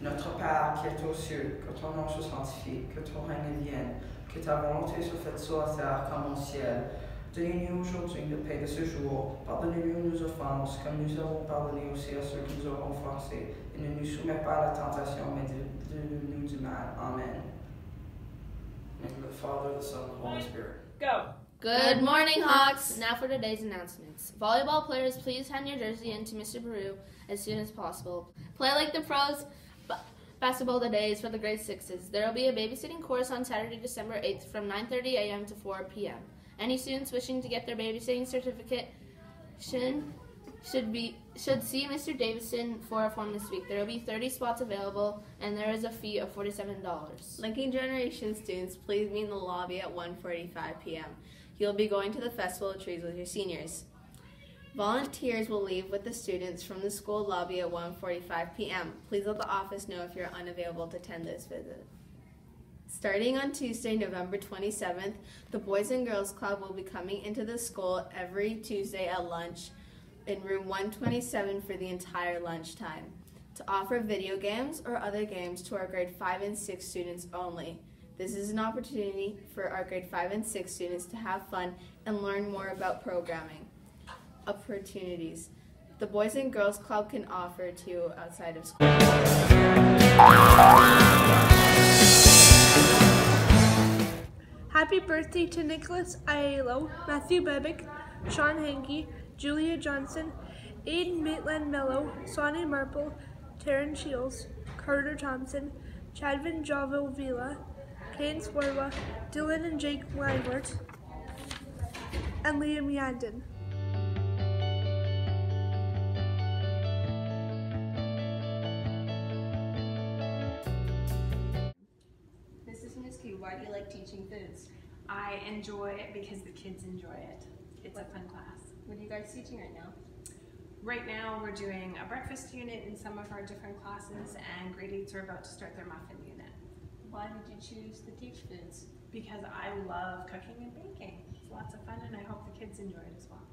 Notre Père qui est aux cieux, que ton nom soit sanctifié, que ton règne vienne, que ta volonté soit faite sur la terre comme au ciel. Donne-nous aujourd'hui notre pain de ce jour. Pardonne-nous nos offenses, comme nous avons pardonné aussi à ceux qui nous auront offensés. Et ne nous soumets pas à la tentation, mais délivre-nous du mal. Amen. In the name of the Father, the Son, and the Holy Spirit. Go! Good morning, Hawks! Now for today's announcements. Volleyball players, please hand your jersey in to Mr. Peru as soon as possible. Play like the pros. Basketball today is for the grade 6s. There will be a babysitting course on Saturday, December 8th from 9:30 a.m. to 4 p.m. Any students wishing to get their babysitting certificate should see Mr. Davison for a form this week. There will be 30 spots available, and there is a fee of $47. Linking Generation students, please meet in the lobby at 1:45 p.m. You'll be going to the Festival of Trees with your seniors. Volunteers will leave with the students from the school lobby at 1:45 p.m. Please let the office know if you're unavailable to attend this visit. Starting on Tuesday, November 27th, the Boys and Girls Club will be coming into the school every Tuesday at lunch in room 127 for the entire lunchtime to offer video games or other games to our grade 5 and 6 students only. This is an opportunity for our grade 5 and 6 students to have fun and learn more about programming opportunities the Boys and Girls Club can offer to you outside of school. Happy birthday to Nicholas Aiello, Matthew Bebick, Sean Hankey, Julia Johnson, Aiden Maitland-Mello, Sonny Marple, Taryn Shields, Carter Thompson, Chadvin Javo Vila, Kane Swarwa, Dylan and Jake Langwart, and Liam Yandon. Why do you like teaching foods? I enjoy it because the kids enjoy it. It's a fun class. What are you guys teaching right now? Right now we're doing a breakfast unit in some of our different classes, and grade 8s are about to start their muffin unit. Why did you choose to teach foods? Because I love cooking and baking. It's lots of fun, and I hope the kids enjoy it as well.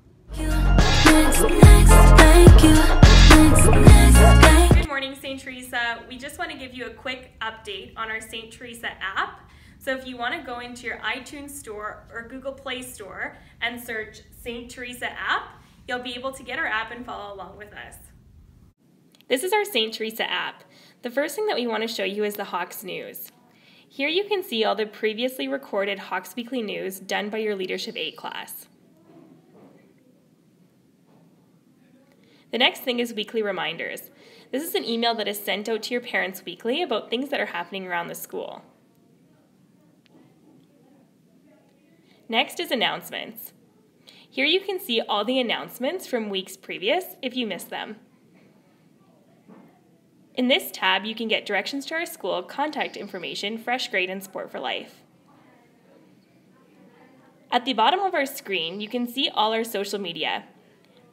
Good morning, St. Teresa. We just want to give you a quick update on our St. Teresa app. So if you want to go into your iTunes store or Google Play Store and search St. Teresa app, you'll be able to get our app and follow along with us. This is our St. Teresa app. The first thing that we want to show you is the Hawks News. Here you can see all the previously recorded Hawks Weekly News done by your Leadership 8 class. The next thing is weekly reminders. This is an email that is sent out to your parents weekly about things that are happening around the school. Next is announcements. Here you can see all the announcements from weeks previous if you missed them. In this tab, you can get directions to our school, contact information, fresh grade, and Sport for Life. At the bottom of our screen, you can see all our social media.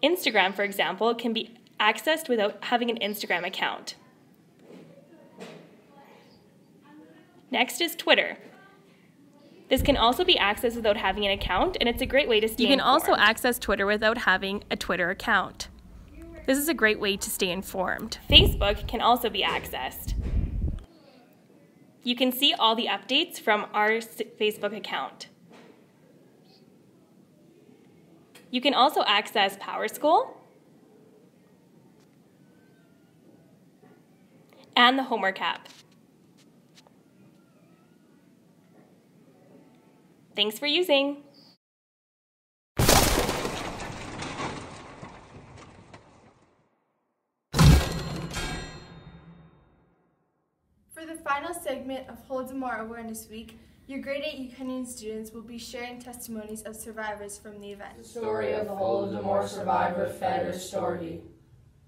Instagram, for example, can be accessed without having an Instagram account. Next is Twitter. This can also be accessed without having an account, and it's a great way to stay informed. You can also access Twitter without having a Twitter account. This is a great way to stay informed. Facebook can also be accessed. You can see all the updates from our Facebook account. You can also access PowerSchool and the Homework app. Thanks for using. For the final segment of Holodomor Awareness Week, your grade 8 Ukrainian students will be sharing testimonies of survivors from the event. The story of the Holodomor survivor Fedor Stordy.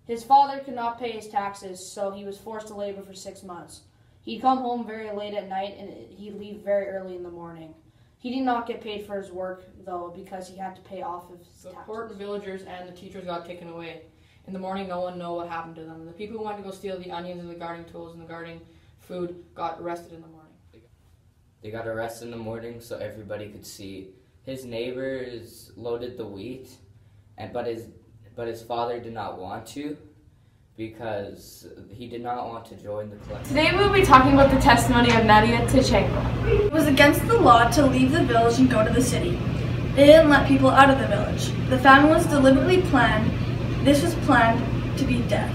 His father could not pay his taxes, so he was forced to labor for 6 months. He'd come home very late at night and he'd leave very early in the morning. He did not get paid for his work, though, because he had to pay off of his taxes. The important villagers and the teachers got taken away. In the morning, no one knew what happened to them. The people who wanted to go steal the onions and the gardening tools and the gardening food got arrested in the morning. They got arrested in the morning so everybody could see. His neighbors loaded the wheat, but his father did not want to. because he did not want to join the collective. Today we will be talking about the testimony of Nadia Tichenko. It was against the law to leave the village and go to the city. They didn't let people out of the village. The famine was deliberately planned. This was planned to be death.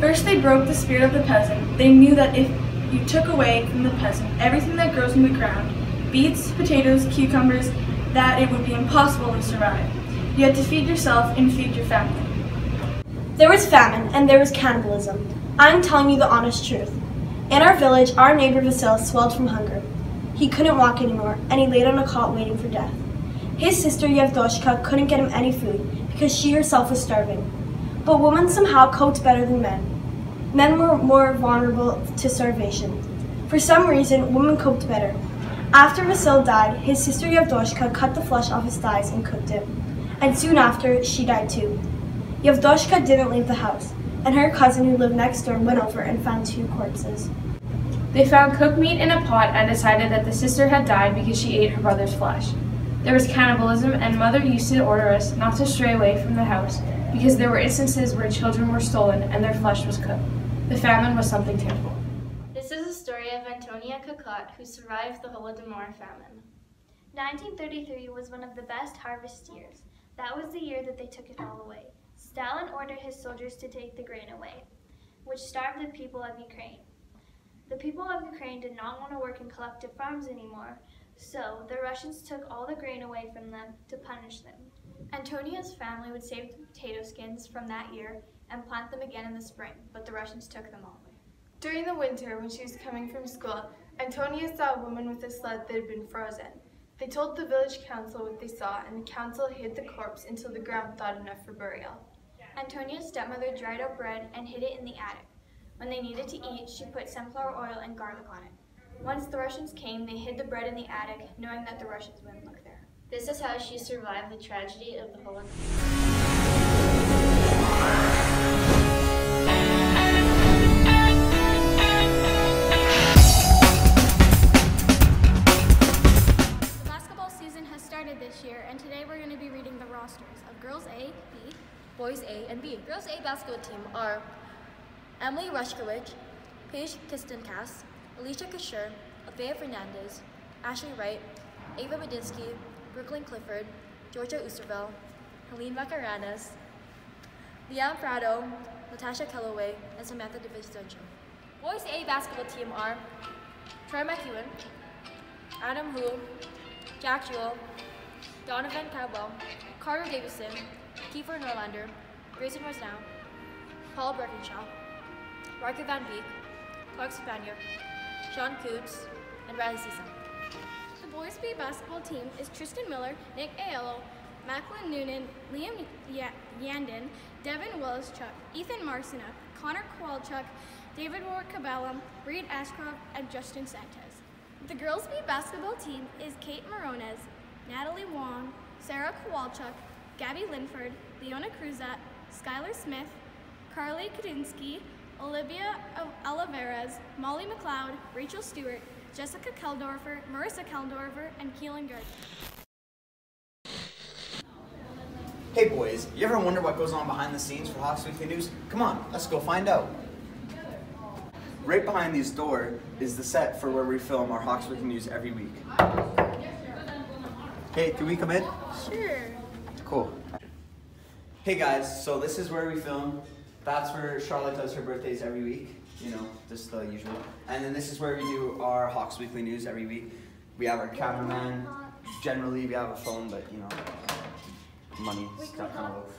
First they broke the spirit of the peasant. They knew that if you took away from the peasant everything that grows in the ground, beets, potatoes, cucumbers, that it would be impossible to survive. You had to feed yourself and feed your family. There was famine and there was cannibalism. I'm telling you the honest truth. In our village, our neighbor Vasil swelled from hunger. He couldn't walk anymore, and he laid on a cot waiting for death. His sister Yevdoshka couldn't get him any food because she herself was starving. But women somehow coped better than men. Men were more vulnerable to starvation. For some reason, women coped better. After Vasil died, his sister Yevdoshka cut the flesh off his thighs and cooked it. And soon after, she died too. Yevdoshka didn't leave the house, and her cousin who lived next door went over and found 2 corpses. They found cooked meat in a pot and decided that the sister had died because she ate her brother's flesh. There was cannibalism, and Mother used to order us not to stray away from the house because there were instances where children were stolen and their flesh was cooked. The famine was something terrible. This is a story of Antonia Kakot, who survived the Holodomor famine. 1933 was one of the best harvest years. That was the year that they took it all away. Stalin ordered his soldiers to take the grain away, which starved the people of Ukraine. The people of Ukraine did not want to work in collective farms anymore, so the Russians took all the grain away from them to punish them. Antonia's family would save the potato skins from that year and plant them again in the spring, but the Russians took them all away. During the winter, when she was coming from school, Antonia saw a woman with a sled that had been frozen. They told the village council what they saw, and the council hid the corpse until the ground thawed enough for burial. Antonia's stepmother dried up bread and hid it in the attic. When they needed to eat, she put sunflower oil and garlic on it. Once the Russians came, they hid the bread in the attic, knowing that the Russians wouldn't look there. This is how she survived the tragedy of the Holocaust. The basketball season has started this year, and today we're going to be reading the rosters of Girls A, B, Boys A and B. Girls A basketball team are Emily Rushkowicz, Paige Kistenkas, Alicia Kasher, Althea Fernandez, Ashley Wright, Ava Badinsky, Brooklyn Clifford, Georgia Oosterville, Helene Macaranas, Liam Prado, Natasha Kellaway, and Samantha DeVincencio. Boys A basketball team are Troy McEwen, Adam Hu, Jack Jewell, Donovan Cabwell, Carter Davison, Kiefer Norlander, Grayson Rosnow, Paul Birkinshaw, Riker Van Beek, Clark Spanier, Sean Coots, and Riley Cisa. The Boys B basketball team is Tristan Miller, Nick Aiello, Macklin Noonan, Liam Yandon, Devin Willischuk, Ethan Marcinuk, Connor Kowalchuk, David Ward-Cabellum, Reed Ashcroft, and Justin Sanchez. The Girls B basketball team is Kate Morones, Natalie Wong, Sarah Kowalchuk, Gabby Linford, Leona Cruzat, Skylar Smith, Carly Kadinsky, Olivia Oliveras, Molly McLeod, Rachel Stewart, Jessica Keldorfer, Marissa Keldorfer, and Keelan Gardner. Hey boys, you ever wonder what goes on behind the scenes for Hawks Weekly News? Come on, let's go find out. Right behind these doors is the set for where we film our Hawks Weekly News every week. Hey, can we come in? Sure. Cool. Hey guys, so this is where we film. That's where Charlotte does her birthdays every week. You know, just the usual. And then this is where we do our Hawks Weekly News every week. We have our cameraman. Generally, we have a phone, but you know, money, stuff kind of.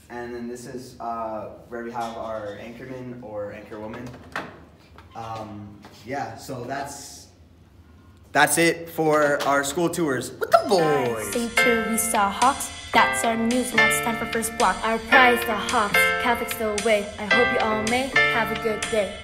And then this is where we have our anchorman or anchorwoman. Yeah, so that's it for our school tours with the boys. St. Teresa Hawks, that's our news. Now it's time for first block. Our prize, the Hawks, Catholics the way. I hope you all may have a good day.